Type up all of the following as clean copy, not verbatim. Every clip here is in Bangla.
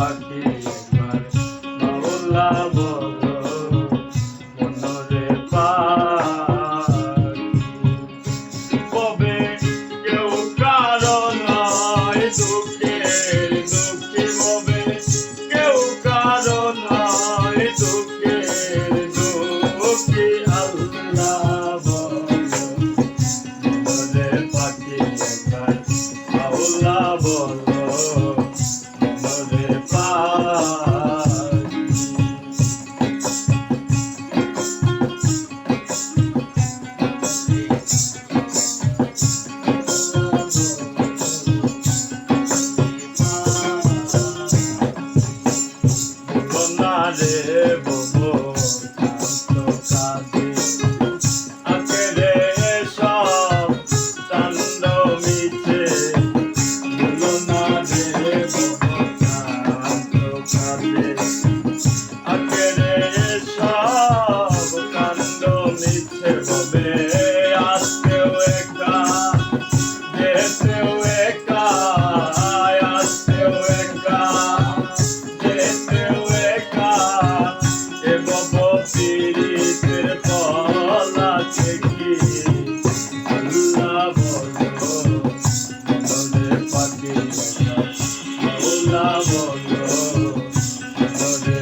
পাখি একবার মাওলা বলো মনরে পাখি কবে কেউ কারো নয় দুঃখের দুঃখী হবে কেউ কারো নয় দুঃখের দুঃখী আল্লাহ বলো মনরে পাখি একবার মাওলা বলো রে ববো কাঁদে আকেরে সব কান্দ মিছে বলো না রে ববো কাঁদে আকেরে সব কান্দ মিছে ববে আসতেও একা যেতেও একা আসতেও একা যেতেও পীড়িতের পলা থেকে আল্লাহ বলো মনরে পাখি আল্লাহ বলো মনরে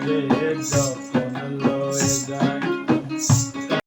রে